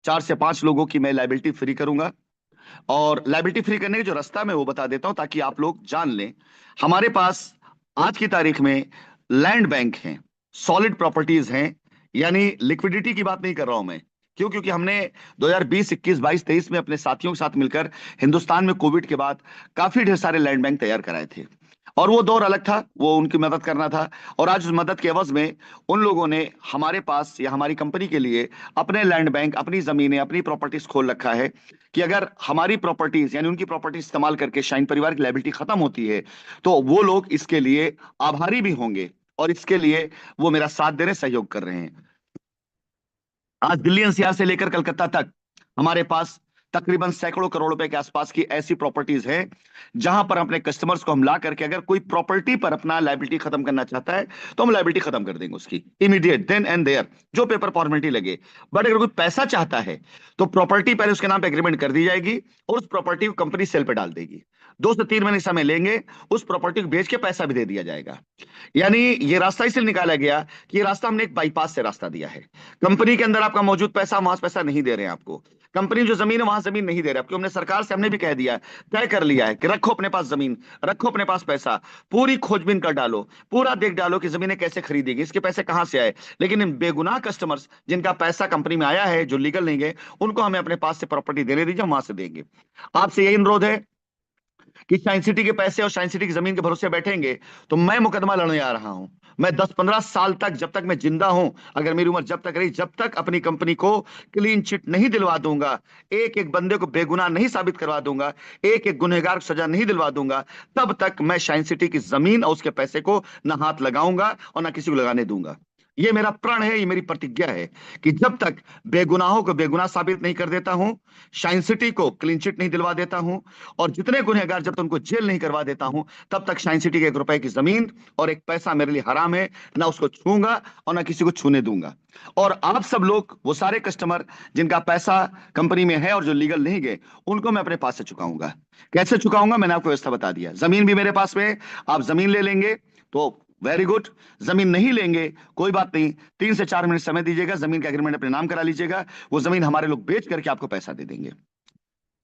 4 से 5 लोगों की मैं लाइबिलिटी फ्री करूंगा। और लाइबिलिटी फ्री करने का जो रास्ता मैं वो बता देता हूं ताकि आप लोग जान लें। हमारे पास आज की तारीख में लैंड बैंक हैं, सॉलिड प्रॉपर्टीज हैं। यानी लिक्विडिटी की बात नहीं कर रहा हूं मैं। क्यों? क्योंकि हमने 2020, 21, 22, 23 में अपने साथियों के साथ मिलकर हिंदुस्तान में कोविड के बाद काफी ढेर सारे लैंड बैंक तैयार कराए थे। और वो दौर अलग था, वो उनकी मदद करना था। और आज उस मदद के एवज में उन लोगों ने हमारे पास या हमारी कंपनी के लिए अपने लैंड बैंक, अपनी जमीनें, अपनी प्रॉपर्टीज खोल रखा है कि अगर हमारी प्रॉपर्टीज यानी उनकी प्रॉपर्टी इस्तेमाल करके शाइन परिवार की लायबिलिटी खत्म होती है तो वो लोग इसके लिए आभारी भी होंगे। और इसके लिए वो मेरा साथ दे रहे, सहयोग कर रहे हैं। आज दिल्ली एनसीआर से लेकर कलकत्ता तक हमारे पास तकरीबन सैकड़ों करोड़ रुपए के आसपास की ऐसी प्रॉपर्टीज हैं जहां पर अपने कस्टमर्स को हम ला करके अगर कोई प्रॉपर्टी पर अपना लायबिलिटी खत्म करना चाहता है तो हम लायबिलिटी खत्म कर देंगे उसकी इमीडिएट, देन एंड देयर, जो पेपर फॉर्मेलिटी लगे। बट अगर कोई पैसा चाहता है तो प्रॉपर्टी पहले उसके नाम पे एग्रीमेंट कर दी जाएगी और उस प्रॉपर्टी को कंपनी सेल पे डाल देगी। 2 से 3 महीने समय लेंगे, उस प्रॉपर्टी को बेच के पैसा भी दे दिया जाएगा। यानी ये रास्ता इसलिए निकाला गया कि ये रास्ता हमने एक बाईपास से रास्ता दिया है। कंपनी के अंदर आपका मौजूद पैसा, वहां से पैसा नहीं दे रहे हैं आपको। कंपनी जो जमीन है वहां जमीन नहीं दे रहे, आपको हमने सरकार से हमने भी कह दिया है, तय कर लिया है कि रखो अपने पास जमीन, रखो अपने पास पैसा, पूरी खोजबीन कर डालो, पूरा देख डालो कि जमीनें कैसे खरीदेगी, इसके पैसे कहां से आए। लेकिन इन बेगुनाह कस्टमर्स जिनका पैसा कंपनी में आया है, जो लीगल नहीं गए, उनको हमें अपने पास से प्रॉपर्टी देने दीजिए, हम वहां से देंगे। आपसे यही अनुरोध है कि शाइन सिटी के पैसे और शाइन सिटी की जमीन के भरोसे बैठेंगे तो मैं मुकदमा लड़ने आ रहा हूं। मैं 10-15 साल तक, जब तक मैं जिंदा हूं, अगर मेरी उम्र जब तक रही, जब तक अपनी कंपनी को क्लीन चिट नहीं दिलवा दूंगा, एक एक बंदे को बेगुनाह नहीं साबित करवा दूंगा, एक एक गुनहगार को सजा नहीं दिलवा दूंगा, तब तक मैं शाइन सिटी की जमीन और उसके पैसे को ना हाथ लगाऊंगा और ना किसी को लगाने दूंगा। ये मेरा प्रण है, ये मेरी प्रतिज्ञा है कि जब तक बेगुनाहों को बेगुनाह साबित नहीं कर देता हूं, शाइन सिटी को क्लीन चिट नहीं दिलवा देता हूं, और जितने गुनहगार जब तक उनको जेल नहीं करवा देता हूं, तब तक शाइन सिटी के 1 रुपए की जमीन और एक पैसा मेरे लिए हराम है। ना उसको छूंगा और ना किसी को छूने दूंगा। और आप सब लोग, वो सारे कस्टमर जिनका पैसा कंपनी में है और जो लीगल नहीं गए, उनको मैं अपने पास से चुकाऊंगा। कैसे चुकाऊंगा मैंने आपको व्यवस्था बता दिया। जमीन भी मेरे पास में है, आप जमीन ले लेंगे तो वेरी गुड, जमीन नहीं लेंगे कोई बात नहीं, 3 से 4 मिनट समय दीजिएगा, जमीन का एग्रीमेंट अपने नाम करा लीजिएगा, वो जमीन हमारे लोग बेच करके आपको पैसा दे देंगे।